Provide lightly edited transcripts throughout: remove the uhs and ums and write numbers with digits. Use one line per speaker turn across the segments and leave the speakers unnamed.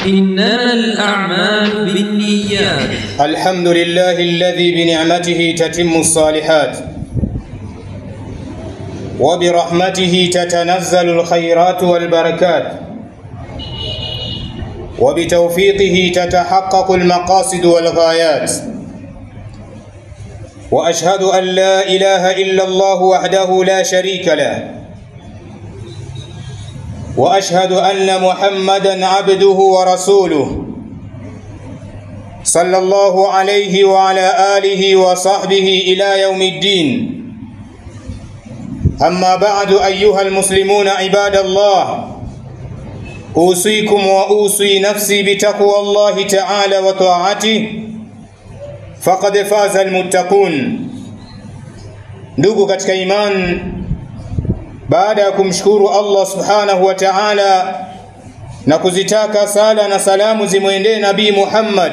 إنما الأعمال بالنيات.
الحمد لله الذي بنعمته تتم الصالحات وبرحمته تتنزل الخيرات والبركات وبتوفيقه تتحقق المقاصد والغايات. وأشهد أن لا إله إلا الله وحده لا شريك له، وأشهد أن محمدًا عبده ورسوله صلى الله عليه وعلى آله وصحبه إلى يوم الدين. أما بعد أيها المسلمون عباد الله، أوصيكم وأوصي نفسي بتقوى الله تعالى وطاعته فقد فاز المتقون. Ndugu katika iman, baada ya kumshukuru Allah subhanahu wa ta'ala na kuzitaka sala na salamu zimwendee Nabii Muhammad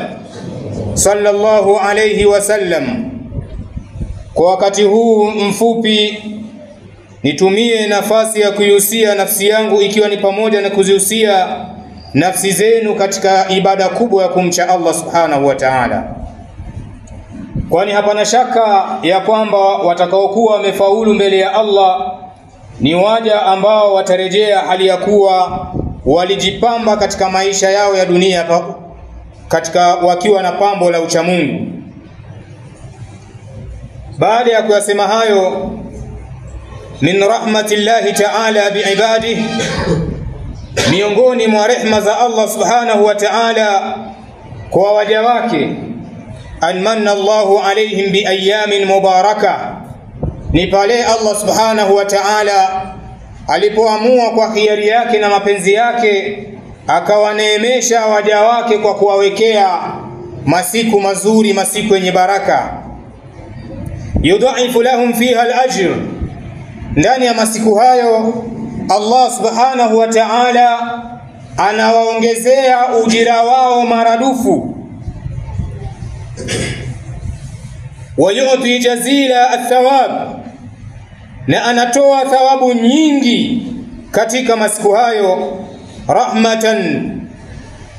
sallallahu alayhi wasallam, kwa wakati huu mfupi nitumie nafasi ya kuihusia nafsi yangu, ikiwa ni pamoja na kuzihusia nafsi zenu katika ibada kubwa ya kumcha Allah subhanahu wa ta'ala. Kwani hapana shaka ya kwamba watakaokuwa wamefaulu mbele ya Allah ni waja ambao watarejea hali ya kuwa walijipamba katika maisha yao ya dunia katika wakiwa na pambo la uchamungu. Baada ya kuyasema hayo, min rahmatillahi ta'ala biibadihi, miongoni mwa rehma za Allah subhanahu wa ta'ala kwa waja wake, an manna Allahu alayhim bi ayamin mubaraka, ni pale Allah subhanahu wa ta'ala alipoamua kwa khiari yake na mapenzi yake akawaneemesha waja wake kwa kuwawekea masiku mazuri, masiku yenye baraka. Yudhaifu lahum fiha al-ajr, ndani ya masiku hayo Allah subhanahu wa ta'ala anawaongezea ujira wao maradufu. Wayuti jazila athawab, na anatoa thawabu nyingi katika masiku hayo. Rahmatan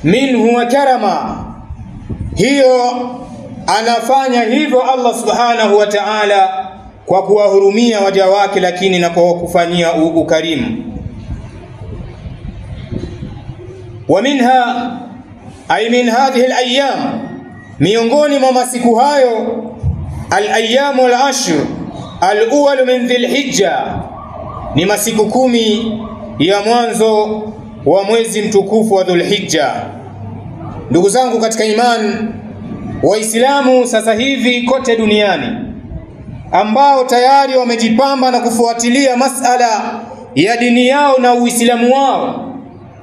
minhu wa karama, hiyo anafanya hivyo Allah subhanahu wa ta'ala kwa kuwahurumia waja wake, lakini na kwa kufanyia ukarimu. Wa minha ay min hadhihi al-ayyam, miongoni mwa masiku hayo al-ayyamu al-ashr al-awwal min dhil-hijja, ni masiku 10 ya mwanzo wa mwezi mtukufu wa Dhul-Hijja. Ndugu zangu katika imani, Waislamu sasa hivi kote duniani ambao tayari wamejipamba na kufuatilia masala ya dini yao na Uislamu wao,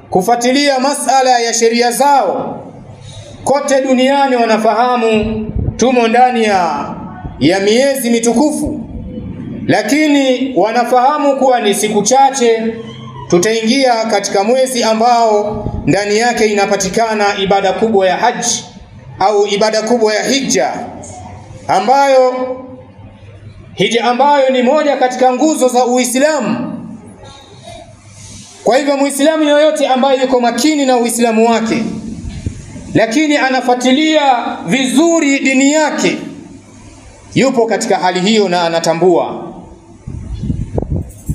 kufuatilia masala ya sheria zao, kote duniani wanafahamu tumo ndani ya miezi mitukufu, lakini wanafahamu kuwa ni siku chache tutaingia katika mwezi ambao ndani yake inapatikana ibada kubwa ya haji au ibada kubwa ya hija, ambayo ni moja katika nguzo za Uislamu. Kwa hivyo Muislamu yoyote ambaye yuko makini na Uislamu wake, lakini anafuatilia vizuri dini yake, yupo katika hali hiyo na anatambua.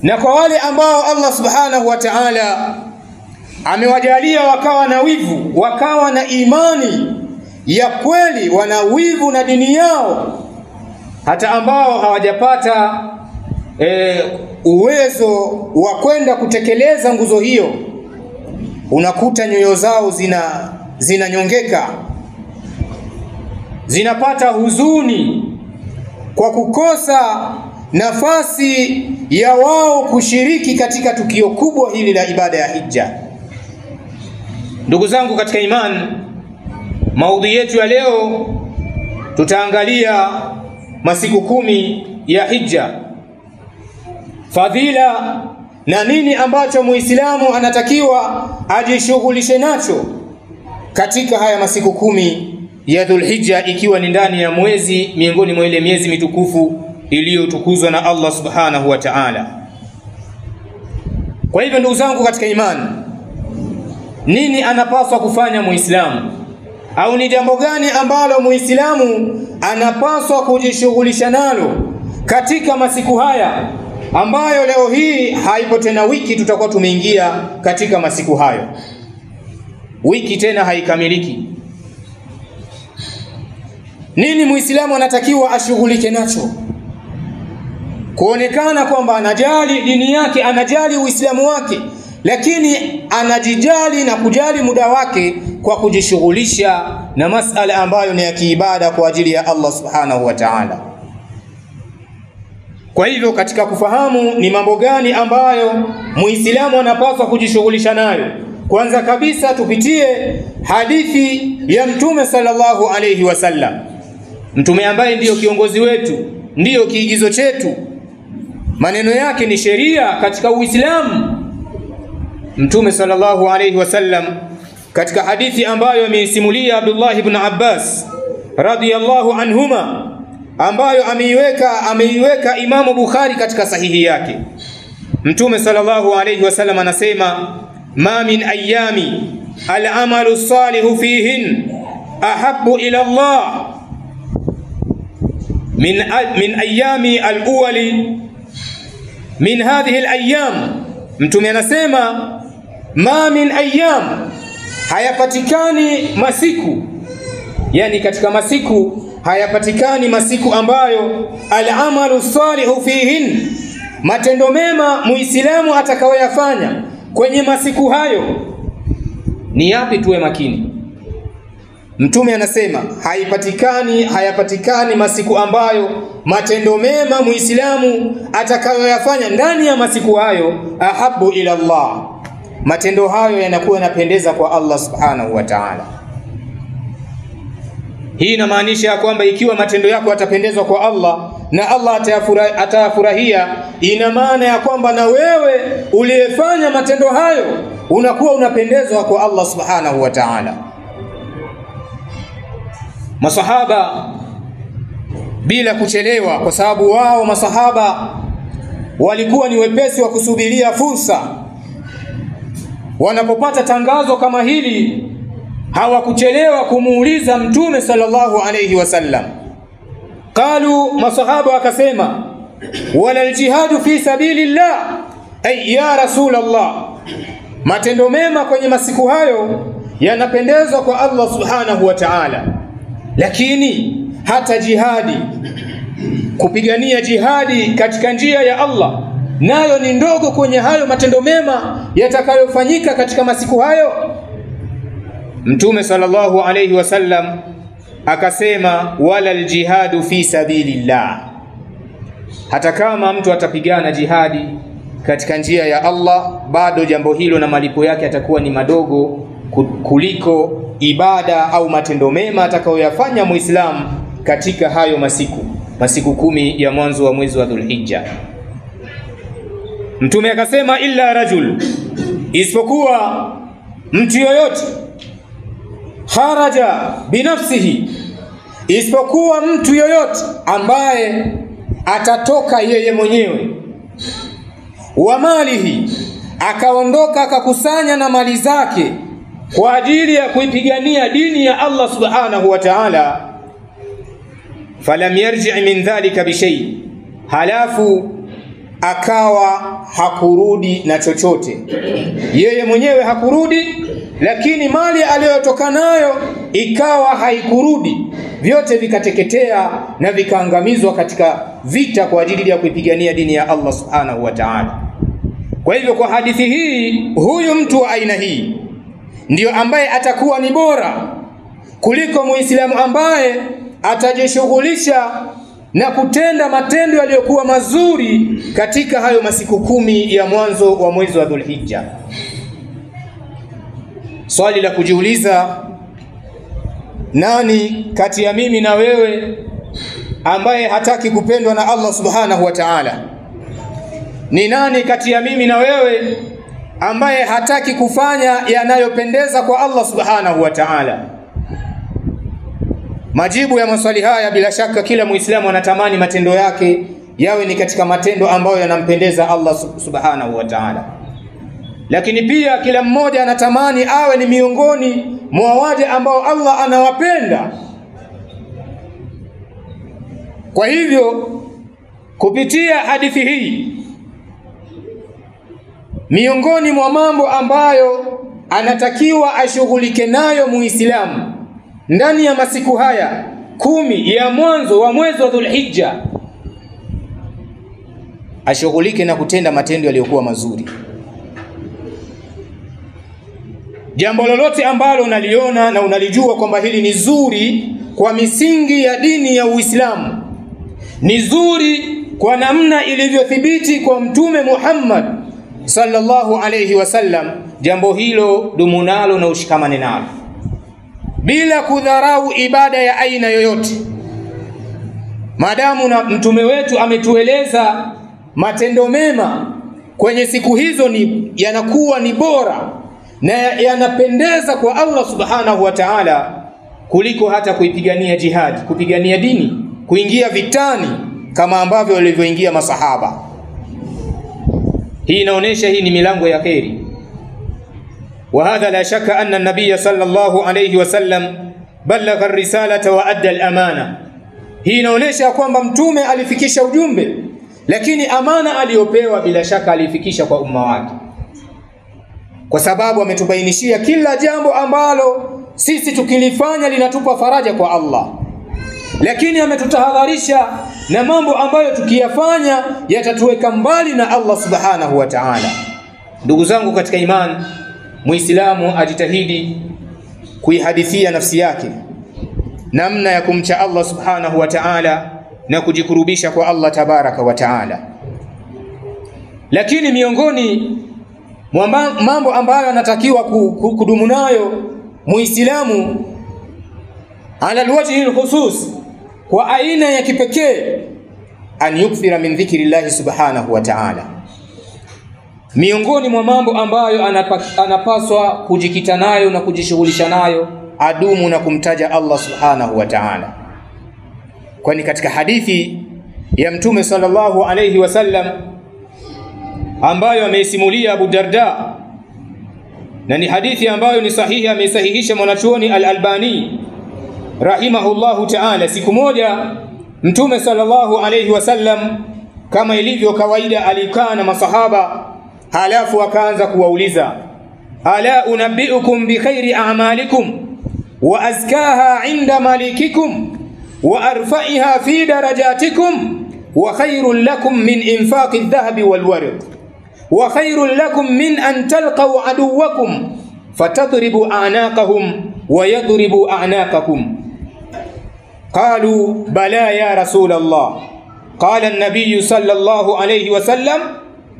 Na kwa wale ambao Allah subhanahu wa ta'ala amewajalia wakawa na wivu, wakawa na imani ya kweli, wana wivu na dini yao, hata ambao hawajapata uwezo wa kwenda kutekeleza nguzo hiyo, unakuta nyoyo zao zinanyongeka, zinapata huzuni kwa kukosa nafasi ya wao kushiriki katika tukio kubwa hili la ibada ya hija. Ndugu zangu katika imani, maudhui yetu ya leo tutaangalia masiku 10 ya hija, fadhila na nini ambacho Muislamu anatakiwa ajishughulishe nacho katika haya masiku 10 ya Dhul-Hijja, ikiwa ni ndani ya mwezi miongoni mwa ile miezi mitukufu iliyotukuzwa na Allah subhanahu wa ta'ala. Kwa hivyo ndugu zangu katika imani, nini anapaswa kufanya Muislamu, au ni jambo gani ambalo Muislamu anapaswa kujishughulisha nalo katika masiku haya ambayo leo hii haipo tena wiki, tutakuwa tumeingia katika masiku hayo. Wiki tena haikamiliki. Nini Muislamu anatakiwa ashughulike nacho? Kuonekana kwamba anajali dini yake, anajali Uislamu wake, lakini anajijali na kujali muda wake kwa kujishughulisha na masala ambayo ni ya kiibada kwa ajili ya Allah Subhanahu wa Ta'ala. Kwa hivyo katika kufahamu ni mambo gani ambayo Muislamu anapaswa kujishughulisha nayo, kwanza kabisa tupitie hadithi ya Mtume sallallahu alayhi wasallam. Mtume ambaye ndiyo kiongozi wetu, ndiyo kiigizo chetu, maneno yake ni sheria katika Uislamu. Mtume sallallahu alayhi wasallam katika hadithi ambayo ameisimulia Abdullah ibn Abbas radhiyallahu anhuma, ambayo ameiweka Imamu Bukhari katika sahihi yake, Mtume sallallahu alayhi wasallam anasema, ma min ayami al-amalu salihu fihin ahabbu ila Allah min ayami al-awwali min hadhihi al-ayyam. Mtume anasema ma min ayyam, hayapatikani masiku, yani katika masiku hayapatikani masiku ambayo al-amalu salihu fihin, matendo mema Muislamu atakayoyafanya kwenye masiku hayo ni yapi? Tuwe makini. Mtume anasema hayapatikani masiku ambayo matendo mema Muislamu atakayoyafanya ndani ya masiku hayo ahabbu ila Allah, matendo hayo yanakuwa yanapendeza kwa Allah Subhanahu wa Ta'ala. Hii inamaanisha ya kwamba ikiwa matendo yako yatapendezwa kwa Allah na Allah atayafurahia, ina maana ya kwamba na wewe uliyefanya matendo hayo unakuwa unapendezwa kwa Allah Subhanahu wa Ta'ala. Masahaba bila kuchelewa, kwa sababu wao masahaba walikuwa ni wepesi wa kusubiria fursa, wanapopata tangazo kama hili hawakuchelewa kumuuliza Mtume sallallahu alayhi wasallam. Qalu, masahaba wakasema, wala aljihadu fi sabilillah, ay ya Rasulullah, matendo mema kwenye masiku hayo yanapendezwa kwa Allah Subhanahu wa Ta'ala, lakini hata jihadi, kupigania jihadi katika njia ya Allah, nayo ni ndogo kwenye hayo matendo mema yatakayofanyika katika masiku hayo. Mtume sallallahu alayhi wasallam akasema, wala aljihadu fi sabilillah, hata kama mtu atapigana jihadi katika njia ya Allah, bado jambo hilo na malipo yake atakuwa ni madogo kuliko ibada au matendo mema atakayoyafanya Muislamu katika hayo masiku 10 ya mwanzo wa mwezi wa Dhulhijja. Mtume akasema, illa rajul, isipokuwa mtu yoyote, kharaja binafsihi, isipokuwa mtu yoyote ambaye atatoka yeye mwenyewe, wa malihi, akaondoka akakusanya na mali zake kwa ajili ya kuipigania dini ya Allah Subhanahu wa Ta'ala, falam yarji' min dhalika bishay, halafu akawa hakurudi na chochote, yeye mwenyewe hakurudi, lakini mali aliyotoka nayo ikawa haikurudi, vyote vikateketea na vikaangamizwa katika vita kwa ajili ya kuipigania dini ya Allah Subhanahu wa Ta'ala. Kwa hivyo kwa hadithi hii, huyu mtu wa aina hii ndiyo ambaye atakuwa ni bora kuliko Muislamu ambaye atajishughulisha na kutenda matendo yaliyokuwa mazuri katika hayo masiku 10 ya mwanzo wa mwezi wa Dhulhijja. Swali la kujiuliza, nani kati ya mimi na wewe ambaye hataki kupendwa na Allah Subhanahu wa Ta'ala? Ni nani kati ya mimi na wewe ambaye hataki kufanya yanayopendeza kwa Allah Subhanahu wa Ta'ala? Majibu ya maswali haya, bila shaka kila Muislamu anatamani matendo yake yawe ni katika matendo ambayo yanampendeza Allah Subhanahu wa Ta'ala. lakini pia kila mmoja anatamani awe ni miongoni mwa waja ambao Allah anawapenda. Kwa hivyo kupitia hadithi hii, miongoni mwa mambo ambayo anatakiwa ashughulike nayo Muislamu ndani ya masiku haya 10 ya mwanzo wa mwezi wa Dhulhijja, ashughulike na kutenda matendo yaliyokuwa mazuri. Jambo lolote ambalo unaliona na unalijua kwamba hili ni zuri kwa misingi ya dini ya Uislamu, ni zuri kwa namna ilivyothibiti kwa Mtume Muhammad sallallahu alayhi wasallam, jambo hilo dumu nalo na ushikamane nalo bila kudharau ibada ya aina yoyote. Madamu na mtume wetu ametueleza matendo mema kwenye siku hizo yanakuwa ni bora na yanapendeza kwa Allah subhanahu wa ta'ala kuliko hata kuipigania jihad, kupigania dini, kuingia vitani kama ambavyo walivyoingia masahaba. Hii inaonesha hii ni milango ya kheri. وهذا لا شك أن النبي صلى الله عليه وسلم بلغ الرسالة وأدى الأمانة. Hii inaonesha kwamba mtume alifikisha ujumbe, lakini amana aliyopewa bila shaka alifikisha kwa umma wake, kwa sababu ametubainishia kila jambo ambalo sisi tukilifanya linatupa faraja kwa Allah, lakini ametutahadharisha na mambo ambayo tukiyafanya yatatuweka mbali na Allah subhanahu wa ta'ala. Ndugu zangu katika imani, Muislamu ajitahidi kuihadithia nafsi yake namna ya kumcha Allah subhanahu wa ta'ala na kujikurubisha kwa Allah tabaraka wa ta'ala. Lakini miongoni mwa mambo ambayo anatakiwa kudumu nayo Muislamu ala alwajhi alkhusus, kwa aina ya kipekee, an yukthira min dhikrillahi subhanahu wa ta'ala. Miongoni mwa mambo ambayo anapaswa kujikita nayo na kujishughulisha nayo, adumu na kumtaja Allah subhanahu wa ta'ala. Kwani katika hadithi ya Mtume sallallahu alayhi wasallam ambayo ameisimulia Abu Darda, na ni hadithi ambayo ni sahihi, amesahihisha mwanachuoni Al-Albani rahimahullahu ta'ala, siku moja Mtume sallallahu alayhi wasallam kama ilivyo kawaida alikaa na masahaba, halafu akaanza kuwauliza, ala unabbiukum bi khairi a'malikum wa azkaha 'inda malikikum wa arfa'iha fi darajatikum wa khairul lakum min infaqi adh-dhahabi wal warq wa khairul lakum min an talqaw aduwwakum fatadribu a'naqahum wa yadribu a'naqakum. qalu bala ya rasul Allah. qala an-nabiy sallallahu alayhi wasallam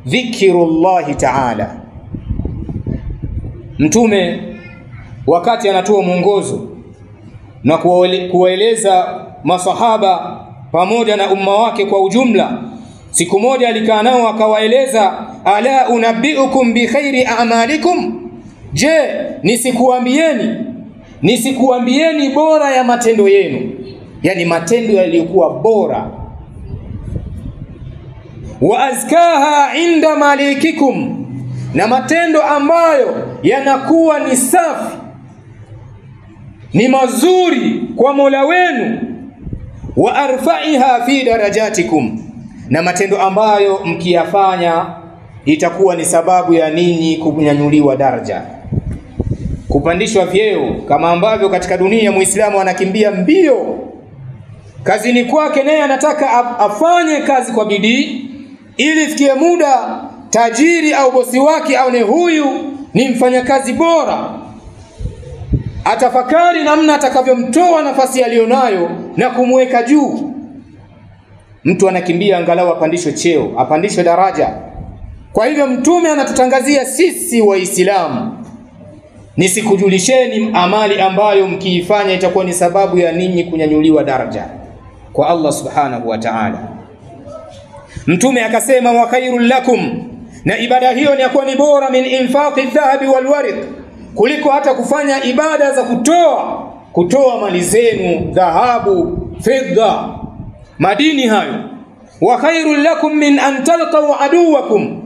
dhikrullahi ta'ala. Mtume wakati anatoa mwongozo na kuwaeleza masahaba pamoja na umma wake kwa ujumla, siku moja alikaa nao akawaeleza, ala unabbiukum bi khairi a'malikum, je, nisikuambieni bora ya matendo yenu, yani matendo yaliyokuwa bora, wa azkaha 'inda malikikum, na matendo ambayo yanakuwa ni safi, ni mazuri kwa Mola wenu, wa arfa'iha fi darajatikum, na matendo ambayo mkiyafanya itakuwa ni sababu ya ninyi kunyanyuliwa daraja, kupandishwa vyeo, kama ambavyo katika dunia Muislamu anakimbia mbio kazini kwake, naye anataka afanye kazi kwa bidii ili fikie muda tajiri au bosi wake aone huyu ni mfanyakazi bora, atafakari namna atakavyomtoa nafasi aliyonayo na kumweka juu. Mtu anakimbia angalau apandishwe cheo, apandishwe daraja. Kwa hivyo Mtume anatutangazia sisi Waislamu, nisikujulisheni amali ambayo mkiifanya itakuwa ni sababu ya ninyi kunyanyuliwa daraja kwa Allah subhanahu wa ta'ala. Mtume akasema, wa khairul lakum, na ibada hiyo ni ni bora min infaqi dhahabi wal warq, kuliko hata kufanya ibada za kutoa mali zenu, dhahabu, fedha, madini hayo. Wa khairul lakum min an talqaw aduwakum,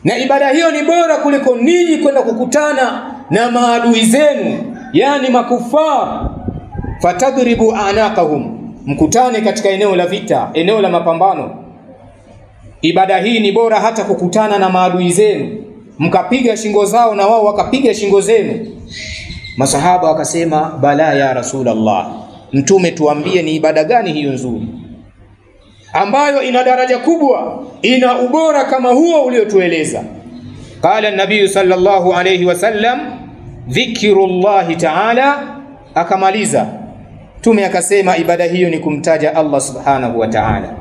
na ibada hiyo ni bora kuliko ninyi kwenda kukutana na maadui zenu, yani makufar. Fatadribu anaqahum, mkutane katika eneo la vita, eneo la mapambano. Ibada hii ni bora hata kukutana na maadui zenu, mkapiga shingo zao na wao wakapiga shingo zenu. Masahaba wakasema, bala ya Rasulullah, mtume tuambie ni ibada gani hiyo nzuri ambayo ina daraja kubwa, ina ubora kama huo uliotueleza. Qala an-nabiy sallallahu alayhi wasallam, dhikrullah ta'ala. Akamaliza mtume akasema ibada hiyo ni kumtaja Allah subhanahu wa ta'ala.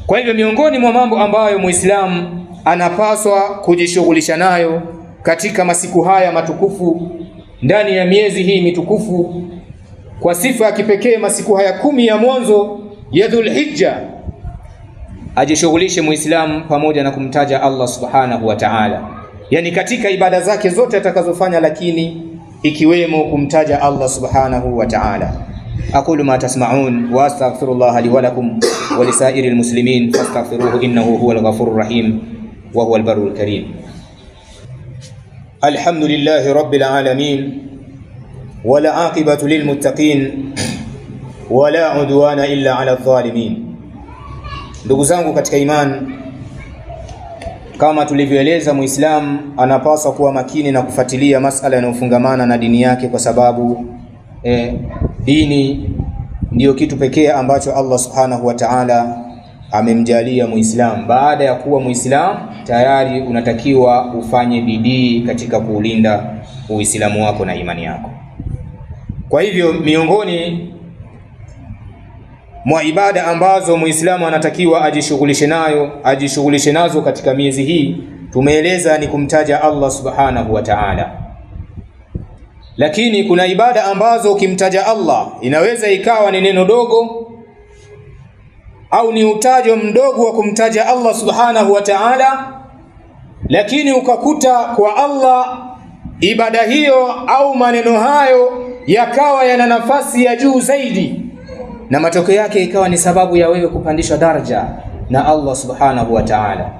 Kwa hivyo miongoni mwa mambo ambayo Muislamu anapaswa kujishughulisha nayo katika masiku haya matukufu, ndani ya miezi hii mitukufu, kwa sifa ya kipekee masiku haya 10 ya mwanzo ya Dhulhijja, ajishughulishe Muislamu pamoja na kumtaja Allah subhanahu wa ta'ala, yani katika ibada zake zote atakazofanya, lakini ikiwemo kumtaja Allah subhanahu wa ta'ala. Aqulu ma tasma'un wa astaghfirullah li wa lakum wa lisairil muslimin fastaghfiruhu innahu huwal ghafurur rahim wa huwal barrul karim. Alhamdulillahi rabbil alamin wal aqibatu lil muttaqin wala udwana illa ala adh-dhalimin. Ndugu zangu katika imani, kama tulivyoeleza, Muislamu anapaswa kuwa makini na kufuatilia masala yanayofungamana na dini yake, kwa sababu dini ndiyo kitu pekee ambacho Allah subhanahu wa ta'ala amemjalia Muislamu. Baada ya kuwa Muislamu tayari unatakiwa ufanye bidii katika kuulinda Uislamu wako na imani yako. Kwa hivyo miongoni mwa ibada ambazo Muislamu anatakiwa ajishughulishe nazo katika miezi hii, tumeeleza ni kumtaja Allah subhanahu wa ta'ala. Lakini kuna ibada ambazo ukimtaja Allah inaweza ikawa ni neno dogo au ni utajo mdogo wa kumtaja Allah subhanahu wa ta'ala, lakini ukakuta kwa Allah ibada hiyo au maneno hayo yakawa yana nafasi ya juu zaidi, na matokeo yake ikawa ni sababu ya wewe kupandishwa daraja na Allah subhanahu wa ta'ala.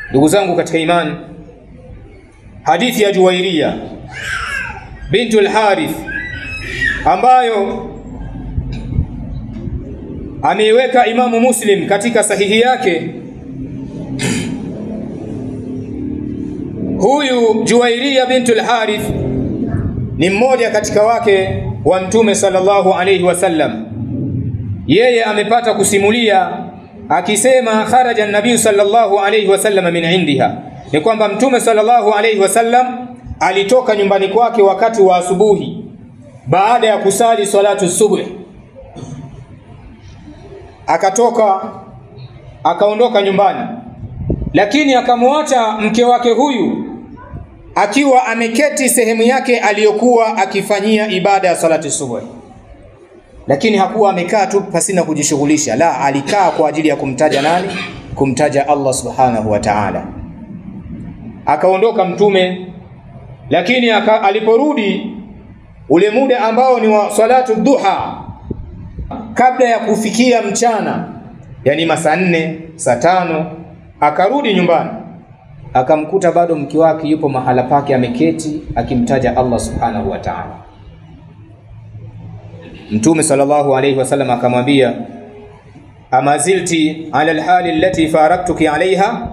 Ndugu zangu katika imani, hadithi ya Juwairiya bintu al-Harith ambayo ameiweka Imamu Muslim katika sahihi yake, huyu Juwairiya bintu al-Harith ni mmoja katika wake wa Mtume sallallahu alayhi wasallam. Yeye amepata kusimulia akisema, kharaja an-nabii sallallahu alayhi wasallam min indiha, ni kwamba Mtume sallallahu alayhi wasallam alitoka nyumbani kwake wakati wa asubuhi baada ya kusali salatu subuhi. Akaondoka nyumbani, lakini akamwacha mke wake huyu akiwa ameketi sehemu yake aliyokuwa akifanyia ibada ya salatu subuhi. Lakini hakuwa amekaa tu pasina kujishughulisha, la, alikaa kwa ajili ya kumtaja nani? Kumtaja Allah subhanahu wa ta'ala. Akaondoka Mtume, lakini aliporudi ule muda ambao ni wa salatu duha, kabla ya kufikia mchana, yani masaa 4, saa 5, akarudi nyumbani, akamkuta bado mke wake yupo mahala pake ameketi akimtaja Allah subhanahu wa ta'ala. Mtume sallallahu alayhi wasallam akamwambia, amazilti ala alhali allati faraktuki alaiha,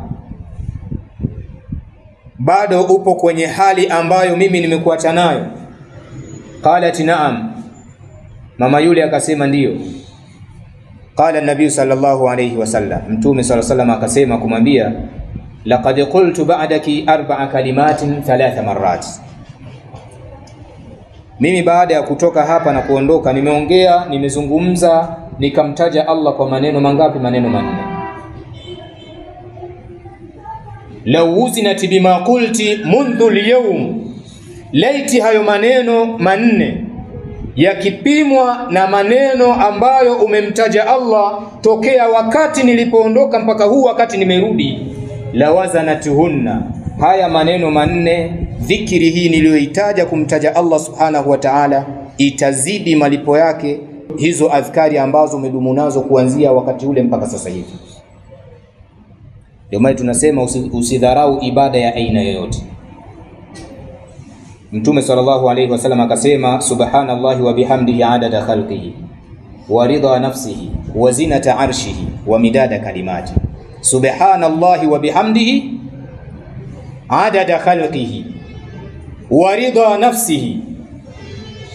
bado upo kwenye hali ambayo mimi nimekuacha nayo? Qalat na'am, mama yule akasema ndiyo. Qala an-nabii sallallahu alayhi wasallam, Mtume sallallahu alayhi wasallam akasema kumwambia, laqad qultu ba'daki 4 kalimatin 3 marrat, mimi baada ya kutoka hapa na kuondoka nimezungumza nikamtaja Allah kwa maneno mangapi? Maneno 4. Law uzinat bima qulti mundhu al-yawm, laiti hayo maneno 4 yakipimwa na maneno ambayo umemtaja Allah tokea wakati nilipoondoka mpaka huu wakati nimerudi, la wazanatuhunna, haya maneno 4, dhikri hii niliyoitaja kumtaja Allah subhanahu wa ta'ala, itazidi malipo yake hizo adhkari ambazo umedumu nazo kuanzia wakati ule mpaka sasa hivi. Ndio maana tunasema usidharau ibada ya aina yoyote. Mtume sallallahu alayhi wasallam akasema, subhanallahi wa bihamdihi adada khalqihi wa ridha nafsihi wa zinata arshihi wa midada kalimati. Subhanallahi wa bihamdihi adada khalqihi wa ridha nafsihi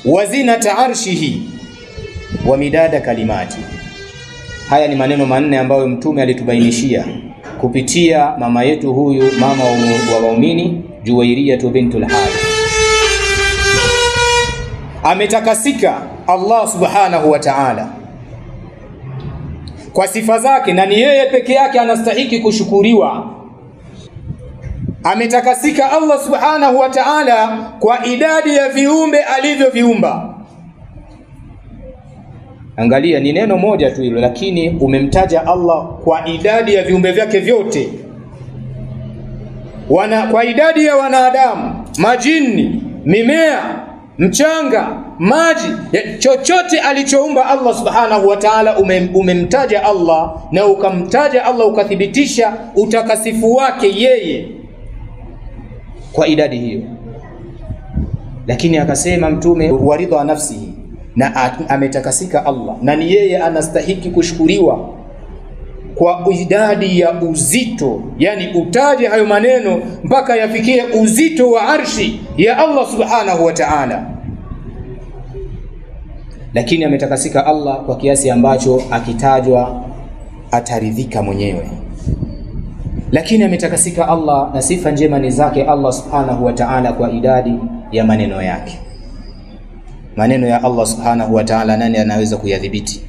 wa zinata arshihi wa midada kalimati. Haya ni maneno manne ambayo Mtume alitubainishia kupitia mama yetu huyu, mama wa waumini, Juwairiyah bintul Harith. Ametakasika Allah subhanahu wa ta'ala kwa sifa zake, na ni yeye peke yake anastahili kushukuriwa. Ametakasika Allah subhanahu wa ta'ala kwa idadi ya viumbe alivyoviumba. Angalia, ni neno moja tu hilo, lakini umemtaja Allah kwa idadi ya viumbe vyake vyote. Kwa idadi ya wanadamu, majini, mimea, mchanga, maji, chochote alichoumba Allah subhanahu wa ta'ala umemtaja Allah, na ukamtaja Allah ukathibitisha utakasifu wake yeye kwa idadi hiyo. Lakini akasema Mtume, waridha nafsihi, na ametakasika Allah na ni yeye anastahiki kushukuriwa kwa idadi ya uzito, yani utaje hayo maneno mpaka yafikie uzito wa arshi ya Allah subhanahu wa ta'ala. Lakini ametakasika Allah kwa kiasi ambacho akitajwa ataridhika mwenyewe. Lakini ametakasika Allah na sifa njema ni zake Allah subhanahu wa ta'ala kwa idadi ya maneno yake. Maneno ya Allah subhanahu wa ta'ala nani anaweza kuyadhibiti?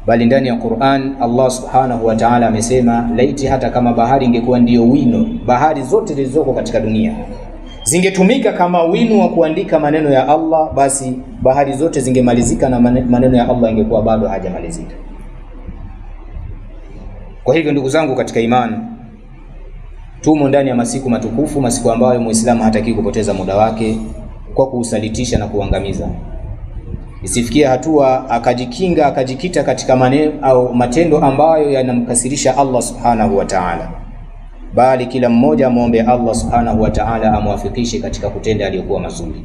Bali ndani ya Qur'an Allah subhanahu wa ta'ala amesema, laiti hata kama bahari ingekuwa ndiyo wino, bahari zote zilizoko katika dunia zingetumika kama wino wa kuandika maneno ya Allah, basi bahari zote zingemalizika na maneno ya Allah ingekuwa bado hajamalizika. Kwa hivyo ndugu zangu katika imani, tumo ndani ya masiku matukufu, masiku ambayo Muislamu hataki kupoteza muda wake kwa kuusalitisha na kuangamiza. Isifikie hatua akajikinga akajikita katika maneno au matendo ambayo yanamkasirisha Allah subhanahu wa ta'ala, bali kila mmoja muombe Allah subhanahu wa ta'ala amwafikishe katika kutenda aliyokuwa mazuri.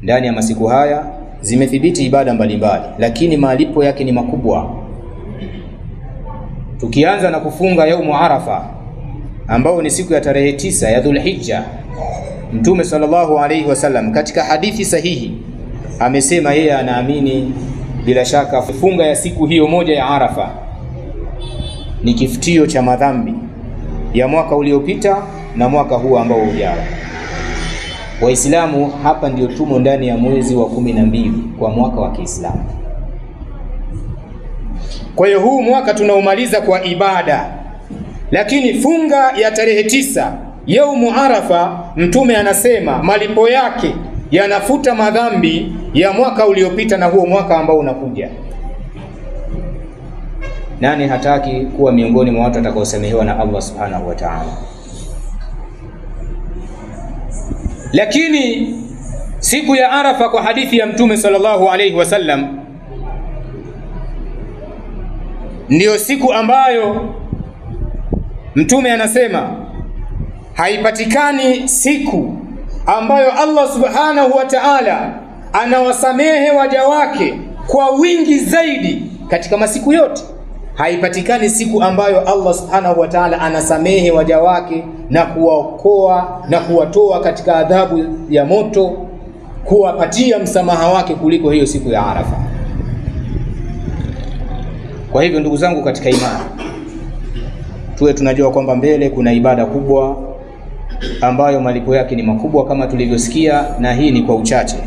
Ndani ya masiku haya zimethibiti ibada mbalimbali, lakini malipo yake ni makubwa. Tukianza na kufunga yaumu Arafa ambao ni siku ya tarehe 9 ya Dhulhijja, Mtume sallallahu alayhi wasallam katika hadithi sahihi amesema yeye anaamini bila shaka funga ya siku hiyo moja ya Arafa ni kifutio cha madhambi ya mwaka uliopita na mwaka huu ambao ujao. Waislamu hapa ndio tumo ndani ya mwezi wa 12 kwa mwaka wa Kiislamu. Kwa hiyo huu mwaka tunaumaliza kwa ibada, lakini funga ya tarehe 9 yaumu Arafa, Mtume anasema malipo yake yanafuta madhambi ya mwaka uliopita na huo mwaka ambao unakuja. Nani hataki kuwa miongoni mwa watu watakaosamehewa na Allah subhanahu wa ta'ala? Lakini siku ya Arafa kwa hadithi ya Mtume sallallahu alayhi wasallam ndio siku ambayo Mtume anasema haipatikani siku ambayo Allah subhanahu wa ta'ala anawasamehe waja wake kwa wingi zaidi katika masiku yote. Haipatikani siku ambayo Allah subhanahu wa ta'ala anasamehe waja wake na kuwaokoa na kuwatoa katika adhabu ya moto, kuwapatia msamaha wake kuliko hiyo siku ya Arafa. Kwa hivyo ndugu zangu katika imani, tuwe tunajua kwamba mbele kuna ibada kubwa ambayo malipo yake ni makubwa kama tulivyosikia, na hii ni kwa uchache.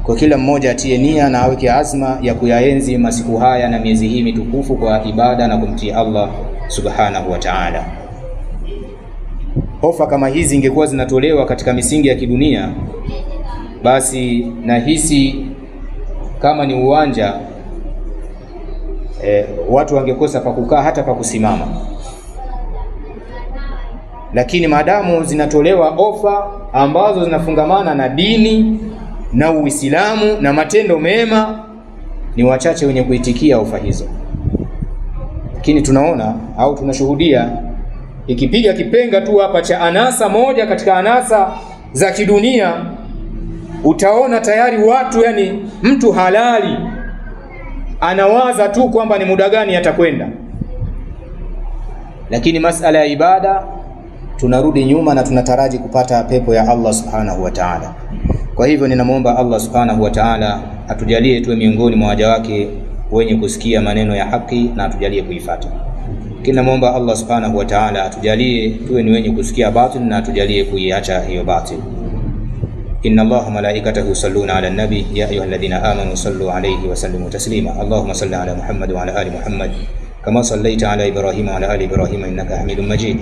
Kwa kila mmoja atie nia na aweke azma ya kuyaenzi masiku haya na miezi hii mitukufu kwa ibada na kumtii Allah subhanahu wa ta'ala. Ofa kama hizi ingekuwa zinatolewa katika misingi ya kidunia, basi nahisi kama ni uwanja watu wangekosa pa kukaa hata pa kusimama. Lakini maadamu zinatolewa ofa ambazo zinafungamana na dini na Uislamu na matendo mema, ni wachache wenye kuitikia ofa hizo. Lakini tunaona au tunashuhudia ikipiga kipenga tu hapa cha anasa moja katika anasa za kidunia, utaona tayari watu, yani mtu halali anawaza tu kwamba ni muda gani atakwenda. Lakini masala ya ibada tunarudi nyuma na tunataraji kupata pepo ya Allah subhanahu wa ta'ala. Kwa hivyo ninamuomba Allah subhanahu wa ta'ala atujalie tuwe miongoni mwa waja wake wenye kusikia maneno ya haki na atujalie kuifuata. Ninamuomba Allah subhanahu wa ta'ala atujalie tuwe ni wenye kusikia batil na atujalie kuiacha hiyo batil. Inna Allaha malaikatahu yusalluna ala nabi ya ayyuhalladhina amanu sallu alayhi wa sallimu taslima. Allahumma salli ala Muhammad wa ala ali Muhammad kama sallaita ala Ibrahim wa ala ali Ibrahim innaka Hamidum Majid.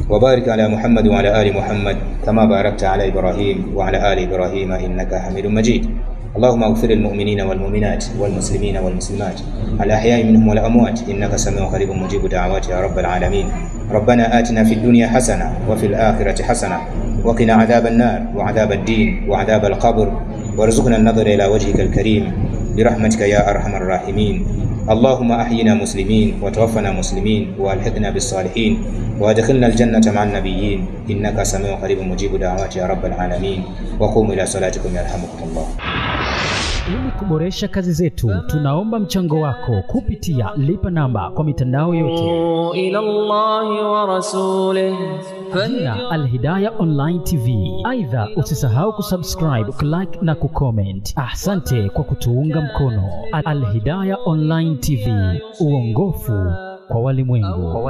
وبارك على محمد وعلى آل محمد كما باركت على إبراهيم وعلى آل إبراهيم إنك حميد مجيد. اللهم اغفر للمؤمنين والمؤمنات والمسلمين والمسلمات الأحياء منهم والأموات إنك سميع قريب مجيب دعوات يا رب العالمين. ربنا آتنا في الدنيا حسنة وفي الآخرة حسنة وقنا عذاب النار وعذاب الدين وعذاب القبر وارزقنا النظر إلى وجهك الكريم برحمتك يا أرحم الراحمين. اللهم أحينا مسلمين وتوفنا مسلمين والحقنا بالصالحين وادخلنا الجنة مع النبيين إنك سميع قريب مجيب دعوات يا رب العالمين. وقوموا إلى صلاتكم يرحمكم الله.
Ili kuboresha kazi zetu, tunaomba mchango wako kupitia lipa namba kwa mitandao yote.
ila Allahi wa rasulih
Jina Al-Hidayah Online TV. Aidha, usisahau kusubscribe, kulike na kucomment. Asante kwa kutuunga mkono. Al-Hidayah Online TV, uongofu kwa walimwengu.